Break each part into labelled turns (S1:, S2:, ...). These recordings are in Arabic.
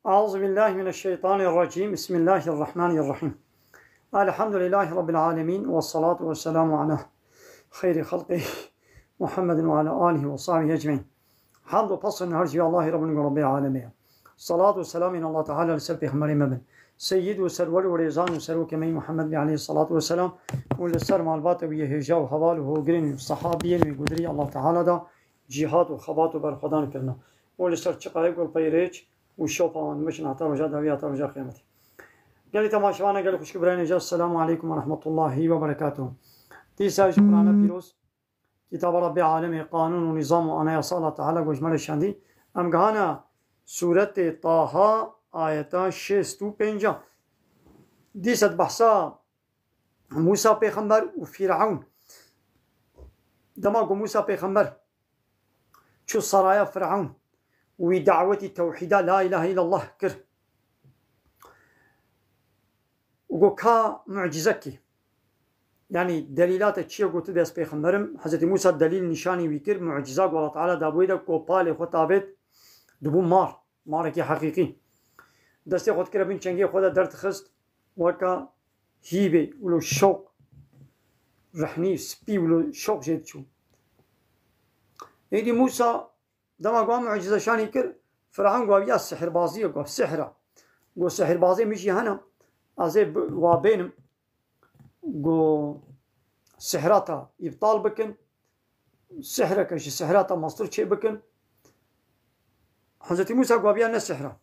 S1: أعوذ بالله من الشيطان الرجيم. بسم الله الرحمن الرحيم. الحمد لله رب العالمين، والصلاة والسلام على خير خلقه محمد وعلى آله وصحبه أجمعين. حمد وفصل نرجو الله رب العالمين. الصلاة والسلام إن الله تعالى لسر بخمر مبن سيد وسرور وريزان وسرور كمي محمد عليه الصلاة والسلام ولسر معلبات ويهجا وحواله وقرين الصحابين وقدري الله تعالى دا جهاد وخبات وبرخدان كرنا ولسر شقائق والبيريج وشوفان مشن عطا وجاد هوي عطا وجاد قيامتي. قال لي تماشوانا قال خوش كبرين جاء السلام عليكم ورحمة الله وبركاته. تيسا قرآن بيروس كتاب رب العالمين قانون ونظام وأنا يصالة تعالى وجمال الشاندي أم قهانا سورة طه آية 65 ديست بحثا موسى پیغمبر وفرعون دماغ موسى پیغمبر شو سرايا فرعون ودعوة التوحيد لا إله إلا الله كر وكا معجزك يعني دليلات الشيء قلت بس پیغمبرم حضرت موسى دليل نشاني ويكر معجزة والله تعالى دابويدا كوبال خطابت دبو ماركي حقيقي دستي خود كرا بين چنگي خود درد خست وكا هيبه ولو شوق رحني سبي ولو شوق جيد شو ايدي موسى دما قام معجزة شاني كر فرعون قال يا السحر بازي قال سحرة قال سحر بازي مشي هنا ازي وابينم قال سحراتا يبطال بكن سحرك ايش سحراتا مصدر شيء بكن حضرت موسى قال يا السحرة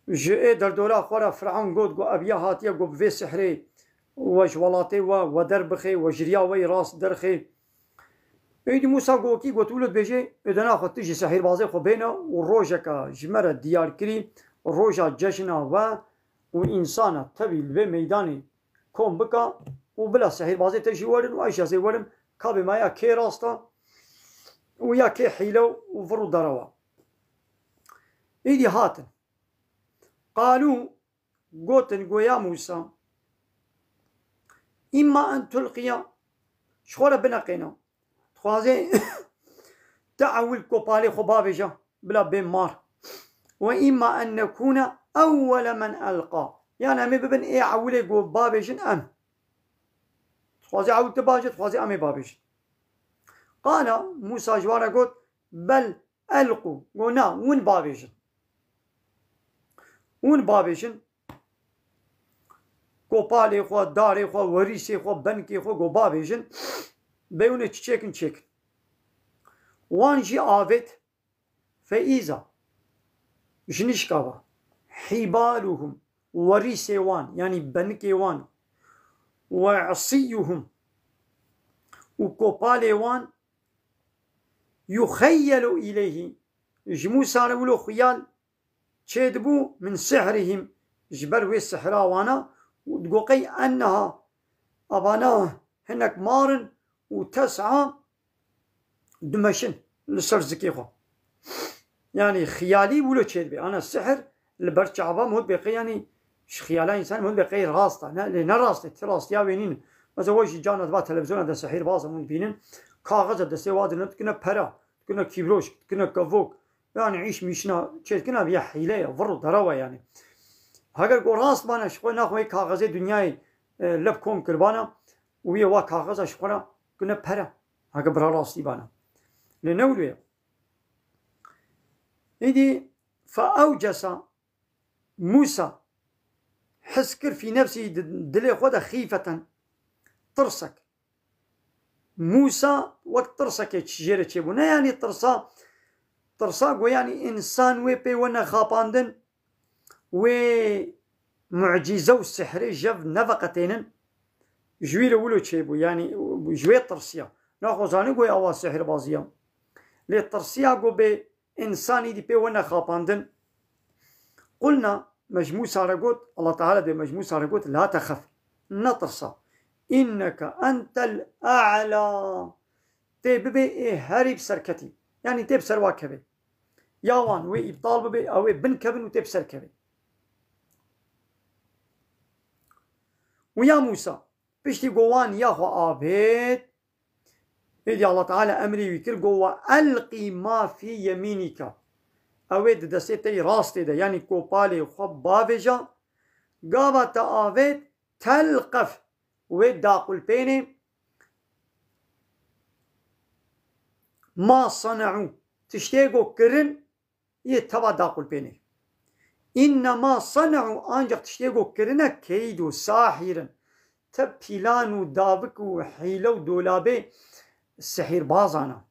S1: جاء در دولا خورا فرعون قد قال ابيا هاتيا قال في سحري وجولاتي ودربخي وجريا وي راس درخي ايدي موسى قوكي قلت بيجي اذا ناخذ تجي سحر بازي خو بينا وروجك جمره ديار كري روجا جشنا وانسانا تبي في ميداني كوم بكا وبلا سحر بازي تجي ورن وايش زي ورن كابي ما يا كي راستا ويا كي حيلو وفرو دروا ايدي هاتن قالوا قوتن قويا موسى اما ان تلقيا شخوره بنقينا خوازي تعول كوبالي خبابجة بلا بين مار وإما أن نكون أول من ألقى يعني أمي ببن إيه عولي قو بابجن أم خوازي عول تباجت خوازي أمي بابجن قال موسى جوارا قلت بل ألقوا قلنا ون بابجن كوبالي خو داري خو وريسي خو بنكي خو قو بابجن بيونه تشيكن وانجي آفت فإذا جنشكاوا حبالهم وريسيوان يعني بنكيوان وعصيهم وكوباليوان يخيل إليه جموسى ولو خيال تشدبو من سحرهم جبروا السحراوانا وتقوقي أنها أبانا هناك مارن وتسعى دمشن لسر زكيخو يعني خيالي ولو تشد بي انا السحر البرشعبه مود بقي يعني خيال انسان مود بقي راسته لان راسته تراست يا وينين مثلا وش جانا تبع تلفزيون ده سحر باز مود بينن كاغذ ده سواد نتكنا برا كنا كيبروش كنا كفوك يعني عيش مشنا تشد كنا بيا حيله فرو دروا يعني اگر کو راست بانا شو ناخوي كاغذ دنياي لبكم كربانا ويا وا كاغذ شخنا كنا برا هكا برا راستي بانا لنولويا إذي فأوجس موسى حسكر في نفسه دلي خدا خيفة ترسك موسى وقت ترسك يتشجير تشيبونا يعني ترساق ويعني إنسان ويبي وانا خاباندن ومعجزة والسحري جف نفقتين جويل ولو تشيبو يعني جويل ترسيا ناخو زاني قوي أوا سحر بازيا لي ترسيا قو بي إنساني دي بي وانا خاباندن قلنا مجموع سارقوت الله تعالى دي مجموع سارقوت لا تخف نطرسا إنك أنت الأعلى تي ببي إيه هارب سركتي يعني تي بسر واكبي ياوان وي إبطال ببي أو بن كبن وتي بسر كبي ويا موسى بيشتي قوان ياخو آبيت إذا الله تعالى أمري ويكر قوة ألقي ما في يمينك اوید دسته تی راسته ده یعنی کوپالی خوب باویجا گاوا تا آوید تلقف وید داقل پینه ما صنعو تشتیگو کرن یه توا داقل پینه إنما صنعوا أنجق تشتيقو كرنا كيدو ساحرا تب بلانو دابكو حيلو دولابي السحير بازانا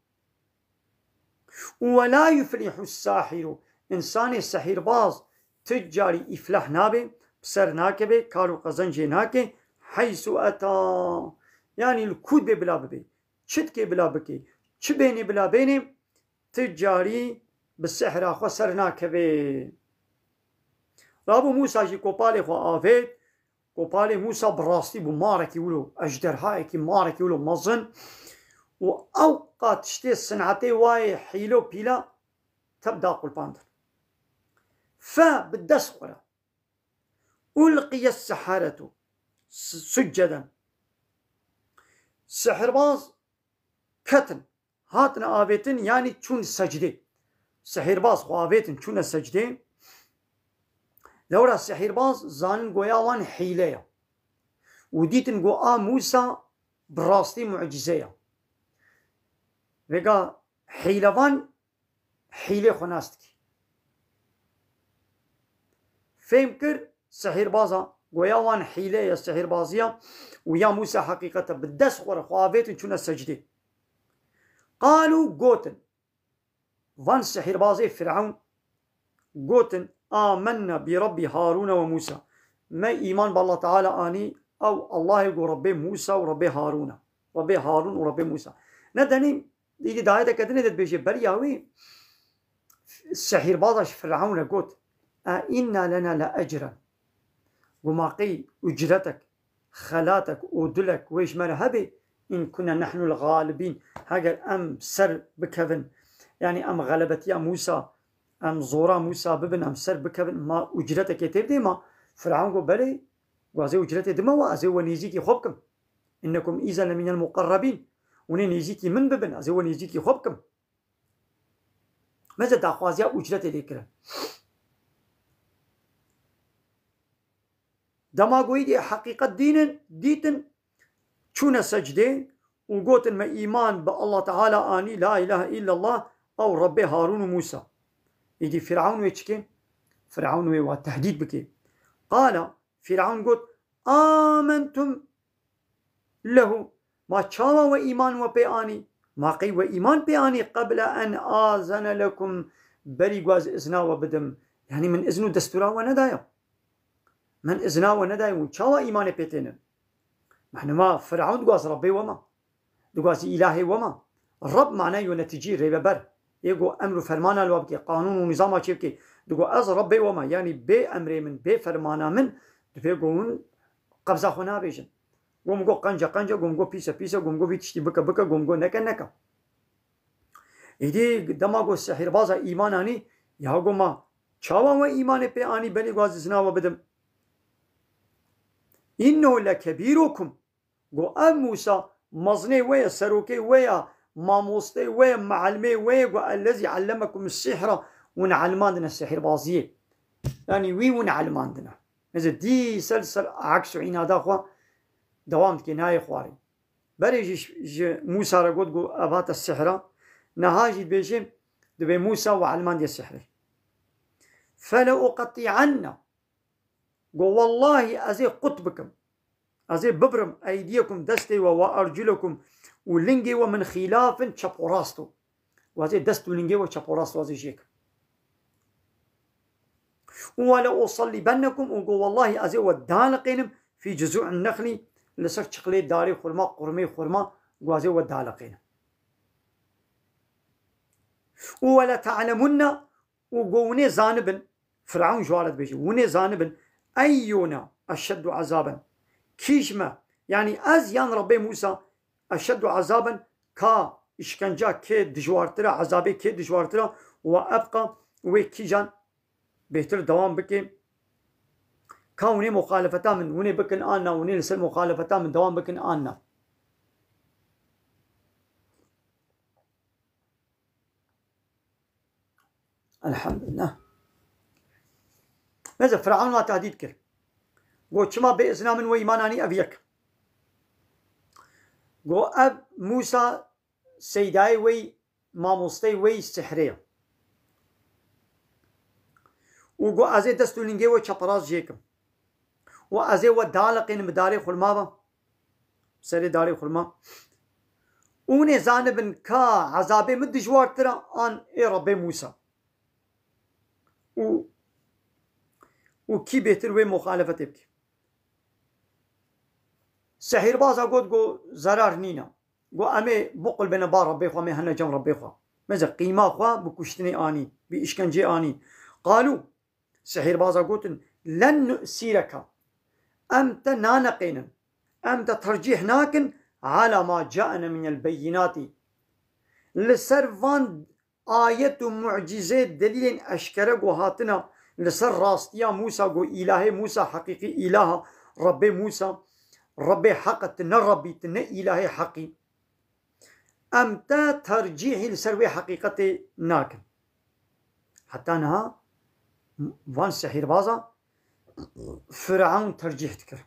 S1: ولا يفلح الساحر إنسان السحير باز تجاري إفلح نابي بسر ناكبي كارو قزنجي ناكي حيث أتا يعني الكود بلا ببي چتكي بلا بكي چبيني بلا بيني تجاري بالسحر أخو سر ناكبي رابو موسى جي كوبالي خو آفيد كوبالي موسى براسي بو ماركي ولو أجدرهاي كي ماركي ولو مظن وأوقات تشتي الصنعتي واي حيلو بيلا تبدأ قلباندر فبالدسقرة ألقي السحرة سجدا سحرباز كتن هاتنا آفيتن يعني چون سجدي سحرباز خو آفيتن چون سجدي لورا السحرباز زانن گویا وان حیله و دیتن گو موسى براستي معجزه وگا حیله وان حیله خناستکی فهم کر سحربازا گویا وان حیله یا سحربازیه و یا موسى حقیقتا بالدس خور خوابیتن چون سجده قالوا قوتن وان سحربازي فرعون قوتن آمنا برب هارون وموسى ما إيمان بالله تعالى آني أو الله يقول ربي موسى وربي هارون ربي هارون وربي موسى ندني دي دايدا كدني دد بيجي برياوي السحر باضش فرعون قوت إنا لنا لأجرا وماقي أجرتك خلاتك ودلك ويش مرهبي إن كنا نحن الغالبين هاجر أم سر بكفن يعني أم غلبت يا موسى أم زورا موسى ببن أم سر بكبن ما أجرتك يتبدي ما فرعون قال بلي وازي أجرتي دما وازي ونيزيكي خبكم إنكم إذا لمن المقربين ونيزيكي من ببن ازي ونيزيكي خبكم ماذا داخوازي أجرتي ذكرى دما قويدي حقيقة ديتن شونا سجدين وقوتن ما إيمان بالله تعالى آني لا إله إلا الله أو ربي هارون وموسى يجي فرعون ويتشكي فرعون والتهديد بكي قال فرعون قلت آمنتم له ما تشاوى وإيمان وبياني ما قي وإيمان بياني قبل أن آذن لكم بري قواز إذنا وبدم يعني من إذنه دستورا وندايا من إذنا وندايا وتشاوى إيمان بيتنا نحن ما فرعون قواز ربي وما قواز إلهي وما الرب معناه ينتجي ريبا بر يقو أمر فرمانا الوابكي قانون ونظام چيبكي دقو أز ربي وما يعني بي أمري من بي فرمانا من دفعون قبضة خونا بيجن قوم قو قنجة قوم قو بيسا قوم قو بيتشتي بكا قوم قو نكا إيدي دما قو السحر بازا إيماناني يهاقو ما چاوا و إيمان بي آني بني قواز زنا وبدم إنه لكبيركم قو أم موسى مزني ويا سروكي ويا ماموستي ويا معلمي ويا الذي علمكم السحر ونعلماندنا السحر بازيه يعني ونعلماندنا إذا دي سلسل عكس عنادا خوا دوام كناية خواري بريج موسى رقود قو أبات السحر نهاجي بيجي دبي موسى وعلمان دي السحر فلا أقطعن قو والله أزي قطبكم أزي ببرم أيديكم دستي وأرجلكم ولنجي ومن خلاف تشابوراستو وهذا دست ولنجي وتشابوراستو هذا جيك ولا أصلي بنكم وقول والله أزي ودالقينم في جذوع النخل لسر شقلي داري خرما قرمي خرما وازي ودالقينم ولا تعلمون وقوني زانبن فرعون جوالت بيجي وني زانبن أيونا أشد عذابا كيشما يعني أزيان ربي موسى أشد عذابا كا إشكنجا كي دجوارترا عذابي كي دجوارترا وأبقى وكيجان بهتر دوام بكي كوني مخالفتا من وني بكن آنا وني لسل مخالفتا من دوام بكن آنا الحمد لله. ماذا فرعون ما تهديد كر قو چما بإذنا من وإيماناني أبيك قو أب موسى سيداي وي ماموستي وي سحرية وقو أزي دستو لنجي و چپراز جيكم و أزي و دالقين مداري خلما سري داري خلما اوني زانبن كا عذابي مدجوار ترى آن اي ربي موسى وكي بيتر وي مخالفة تبكي سحير بازا قو زرار نينا قو امي بقل بنا بار ربي خوا امي هنا جم ربي خوا ماذا قيمة خوا بكشتني آني بإشكنجي آني قالوا سحير بازا قوتن لن نؤسيرك أمت نانقين أمت ترجيح ناكن على ما جاءنا من البينات لسر فان آية معجزة دليل أشكره وهاتنا لسر راستيا موسى قو إله موسى حقيقي إله ربي موسى ربي حق تنربي تن إله حقي أمتا ترجيحي لسروي حقيقة ناكن حتى أنها وان سحير بازا فرعون ترجيح تكر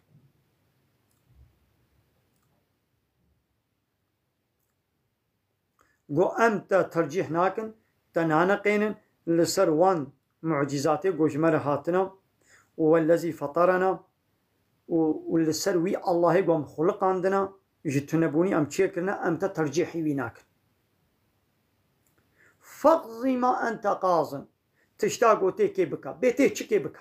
S1: قو أمتا ترجيح ناكن تنانا قينن لسر وان معجزاتي قو جمال هاتنا والذي فطرنا والسر وي الله قوم خلق عندنا جتنبوني أم تشيكرنا أمتا ترجيحي ويناكن فقضي ما أنت قاضن تشتاقو تيكي بكا بيتي تشكي بكا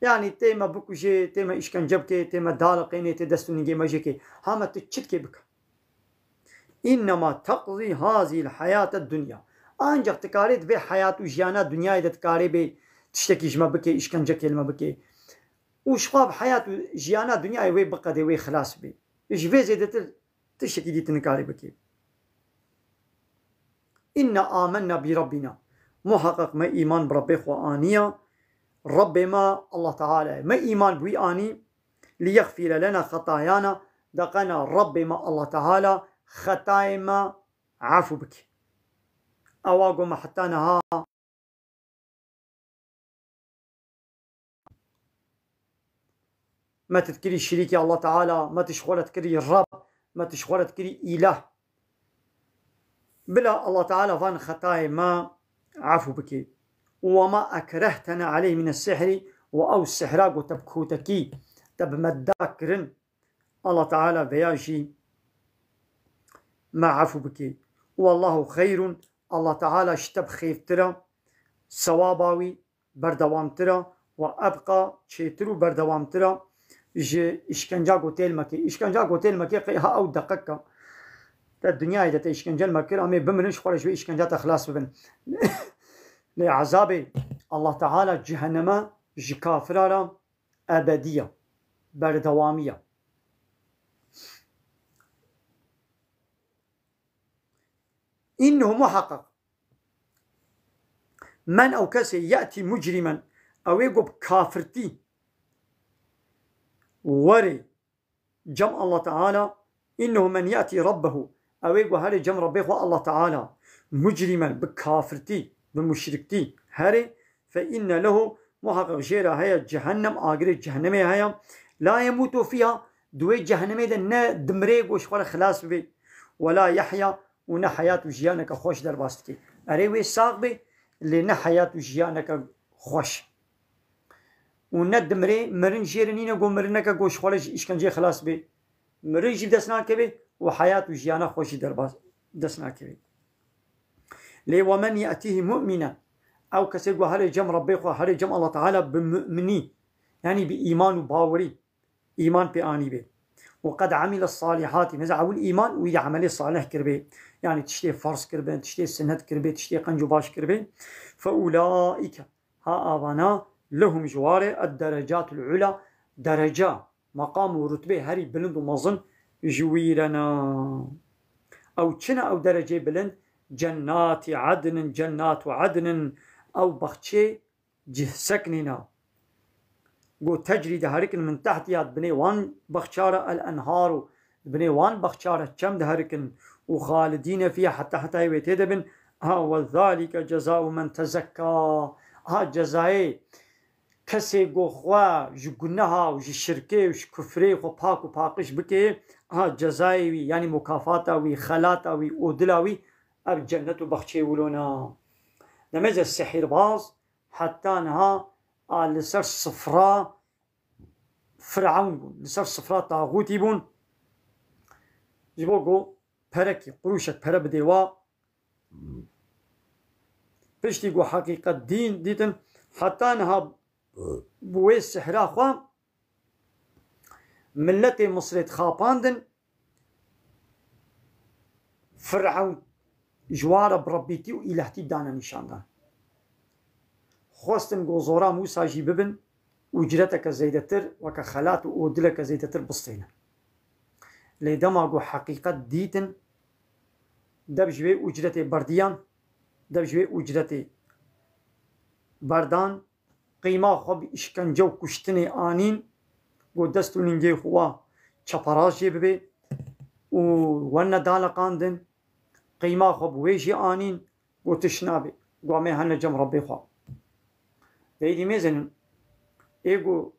S1: يعني تيما بكوشي تيما إشكنجبكي تيما دالقيني تدستونيجي مجيكي هاما تشتكي بكا إنما تقضي هذه الحياة الدنيا أنجق تكاريت بي حياة وجيانا دنيا إذا تكاري بي تشتكي جما بكي إشكنجكي لما بكي وشخاب حياة جيانا دنيا وي بقى دي وي خلاص بي إجفي زيدة تشتكي دي تنكاري بكي إنا آمنا بربنا محقق ما إيمان بربي خوانية رب ما الله تعالى ما إيمان بوي آني ليغفر لنا خطايانا دقنا رب ما الله تعالى خطايا ما عفو بك أواقو ما حتانها ما تذكري الشريك الله تعالى ما تشغل تذكري الرب ما تشغل تذكري إله بلا الله تعالى فان خطايا ما عفو بك وما أكرهتنا عليه من السحر وأو السحراق وتبكوتكي تبمداكرن الله تعالى بياجي ما عفو بك والله خير الله تعالى اشتب خير ترى سواباوي بردوام ترى وأبقى شيترو بردوام ترى إشكنجا قوتيل مكي إشكنجا قوتيل مكي قيها أو دقيقة الدنيا إذا إشكنجا المكير أمي بمرنش خارج بي إشكنجا تخلاص ببن لعذاب الله تعالى جهنم جكافرة أبدية بردوامية إنه محقق من أو كسي يأتي مجرما أو يقب كافرتي وري جمع الله تعالى إنه من يأتي ربه أو يقب هاري جمع ربه الله تعالى مجرما بكافرتي بمشركتي هاري فإن له محقق جيرا هيا جهنم آقري جهنم هيا لا يموت فيها دوي جهنم نا دمريق وشخور خلاص بي ولا يحيا ونا حياة جيانك خوش در باستكي أريوي ساق بي لنا حياة جيانك خوش ونا دمري مرن جيرنين قو مرنك قو شخور إشكنجي خلاص بي مرن جيب دسناك بي وحياة جيانا خوش در باست دسناك بي لي ومن يأتيه مؤمنا أو كسيقوا هاري جم ربيخو هاري جم الله تعالى بمؤمني يعني بإيمان وباوري إيمان بآني بي وقد عمل الصالحات ماذا عول إيمان ويعمل الصالح كربي يعني تشتي فرس كربي تشتي سنت كربي تشتي قنجو باش كربي فأولئك ها آبانا لهم جوار الدرجات العلى درجة مقام ورتبه هاري بلند ومظن جويرنا أو تشنا أو درجة بلند جنات عدن جنات عدن أو بخشي جه سكننا قو تجري دهاركن من تحت ياد بني وان بخشارة الأنهار بني وان بخشارة كم دهاركن وخالدين فيها حتى يبيتدبن ها وذلك جزاء من تزكى ها جزای کسی گو خوا جو گناه و جو شرکه و جو کفره خو پاک و پاکش بکه ها جزای وی یعنی مکافاتا وی خلاتا وی اودلا وی اب جنت و بخچه ولونا نمز السحر باز حتى نها لسر صفراء فرعون بون لسر صفراء طاغوتي بون جبوغو پرکی قروشت پر بدیوا پشتی گو حقیقت دین دیتن حتی نها بوی سحرا خوا ملت مصرت خاپاندن فرعون جوار بربیتی و الهتی دانا نشاندن خواستن گو زورا موسى جی ببن اجرتك زيدتر وك خلات ودلك زيدتر بسطينا ليدما گو حقيقت ديتن دب جوي اجرتي برديان دب جوي اجرتي بردان قيمة خب اشكنجو كشتني آنين گو دستو ننجي خوا چپراز جي ببي ون دالقاندن قيمة خب ويجي آنين گو تشنابي گو امي هن جم ربي خوا دیدی میزنن ایگو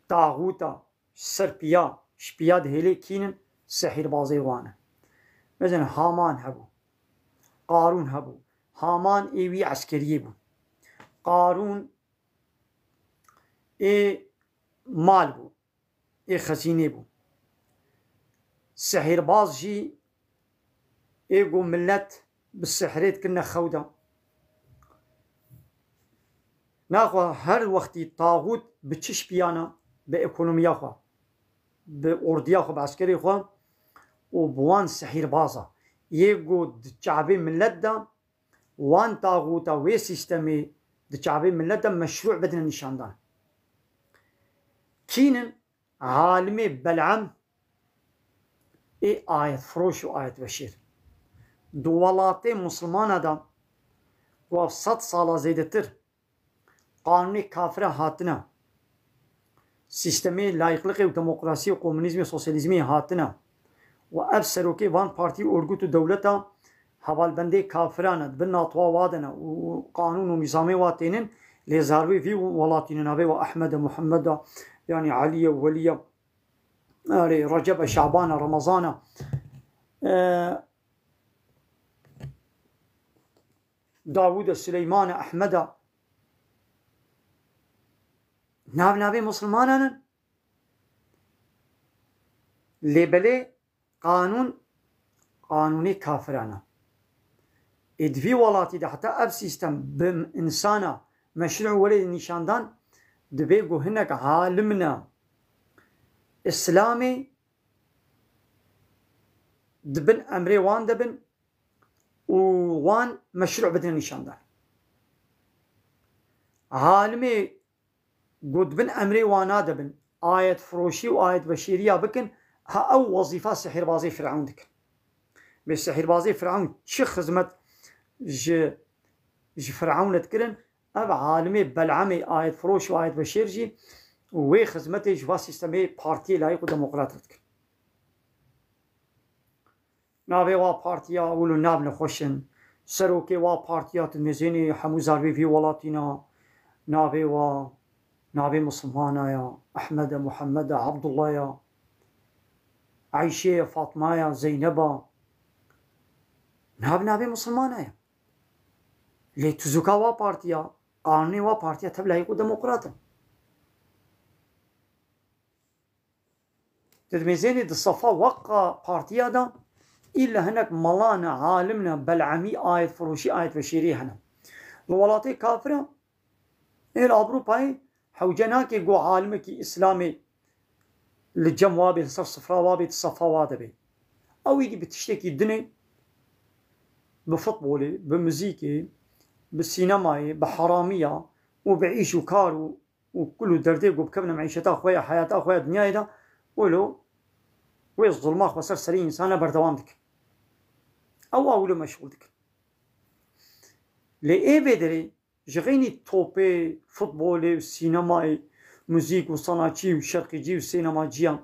S1: طاغوتا سرپیا شپیا دهلی کینن سحر بازی وانه مثلا هامان هبو قارون هبو هامان ایوی عسکریه بو قارون ای مال بو ای خزینه بو سحر باز جی ایگو ملت بالسحريت كنا خودا ناخوا هر وقتی طاغوت بچش بیانا به اکونومیا خوا به اردیا خوا به عسکری خوا و بوان سحیر بازا یکو دچعبی ملت دا وان طاغوتا وی سیستمی دچعبی ملت دا مشروع بدنا نشاندان کینن عالم بلعم ای آیت فروش و آیت بشیر دوالات مسلمان دا و 100 سالا زیدتر قانونی کافر هاتنا سیستمی لایقلقی و دموکراسی و کمونیسم و سوسیالیسمی هاتنا و اب سروکی وان پارتی ارگوت و دولتا حوالبنده کافرانه بن ناطوا وادنا و قانون و نظامی واتینن لیزاروی فی ولاتین نبی و احمد محمد يعني علي وولي رجب شعبان رمضان داود سليمان أحمد نابي مسلمان لبلي قانوني كافرانا ادفي ولاتي ده حتى اب سيستم بإنسانا مشروع ولد نشاندان دبيقو هناك عالمنا إسلامي دبن أمري وان دبن ووان مشروع بدنا نشاندان عالمي قد بن أمري وانا دبن آية فروشي وآية بشيرية بكن ها أو وظيفة سحر بازي فرعون دكن بس سحر بازي فرعون شي خزمت ج فرعون تكرن اب عالمي بلعمي آية فروش وآية بشير جي وي خزمتي جوا سيستمي بارتي لايق وديمقراطيك نابي وا بارتيا ولو ناب نخوشن سروكي وا بارتيات المزيني حمو زاروي في ولاتنا نابي مسلمانا يا أحمد محمد عبد الله يا عائشة فاطمة يا زينبا نابي مسلمانا يا لي تزوكا وا بارتيا قانوني وا بارتيا تبلايق وديمقراطيك تدميزيني دي الصفا وقع بارتيا دا إلا هناك ملانا عالمنا بلعمي آية فروشي آية بشيري هنا وولاتي كافرة إلى أوروبا حوجناكي قو عالمكي إسلامي للجم وابي لصف صفرا وابي تصفا وادبي أو يجي بتشتكي الدنيا بفوتبولي بمزيكي بالسينماي بحرامية وبعيش وكارو وكله درديق وبكبنا معيشة أخويا حياة أخويا دنيا دا ولو ويز ظلماخ وصر سري إنسانا بردوامدك أولو مشغولدك لإيه بدري جغيني توبي فوتبولي وسينماي موزيك وصناعي وشرقي جي وسينما جيان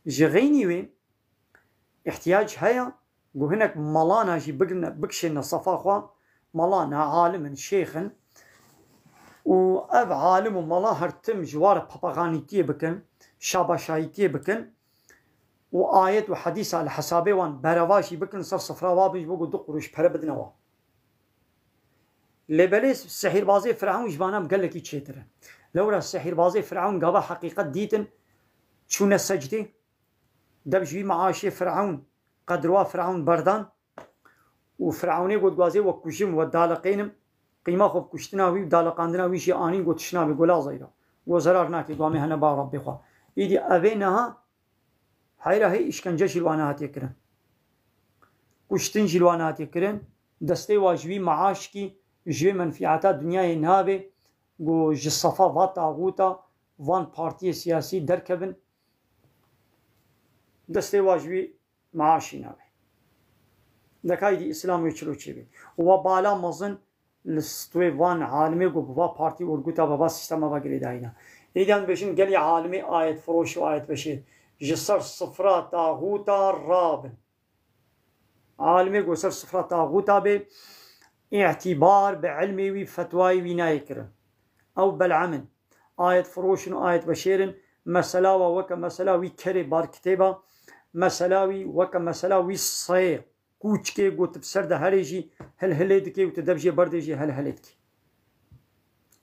S1: جغيني وين احتياج هيا قو هناك ملانا جي بكشن صفا خوا ملانا عالم شيخا و اف عالم و ملا هرتم جوار باباغانيتي بكن شاباشايتي بكن و آيات و حديث على حسابه وان براواشي بكن صر صفرا وابنج بقو 2 قروش پره بدنوا لبليس سحر بازي فرعون جبانا مقلكي تشيتره لولا السحر بازي فرعون قابا حقيقة ديتن شون السجدي دبجوي معاشي فرعون قدروا فرعون بردان وفرعوني قد قازي وكوشم ودالقينم قيمة خوب كشتناوي ودالقاندناوي شي آني قد تشناوي قولا زيرا وزرار ناكي قوامي هنا با ربي خواه ايدي اوينها حيرا هي اشكنجه جلوانا هاتي كرن كشتن جلوانا هاتي كرن دستي واجوي معاش كي جوي منفعاتا دنياي نابي قو جصفا واتا غوتا وان بارتي سياسي دركبن دستي واجوي معاشي نابي دكايدي اسلامي چلو چيبي و بالا مزن لستوي وان عالمي قو بوا بارتي ورغوتا بابا سيستما باقري داينا ايدان بشن قلي عالمي آيت فروش و آيت بشير جسر صفرا طاغوتا رابن عالمي قو سر صفرا طاغوتا بي اعتبار بعلمي وي فتواي وي نايكرن او بالعمل آيت فروش و آيت بشير مسلاوى وكا مسلاوي كري بار كتابا مسلاوي وكا مسلاوي صير كوچكي قوت بسرد هريجي هل هليدكي وتدبجي بردجي هل هليدكي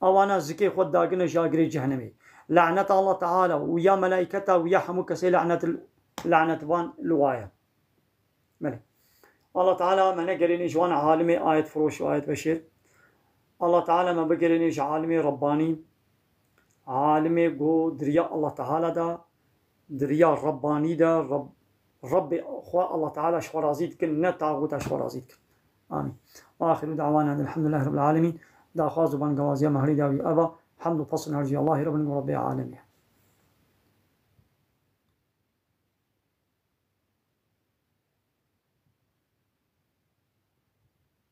S1: اوانا زكي خود داقنا جاقري جهنمي لعنة الله تعالى ويا ملائكته ويا حموك سي لعنة بان لوايا ملك الله تعالى ما نقريني جوان عالمي آية فروش وآية بشير الله تعالى ما بقريني عالمي رباني عالمي قو دريا الله تعالى دا دريا رباني دا ربي أخوة الله تعالى شورازيد كن نتاغوتا شورازيد كن آمين وآخر دعوانا الحمد لله رب العالمين دا خواز بان قوازيا مهري داوي أبا حمد فصل هرجي الله رب العالمين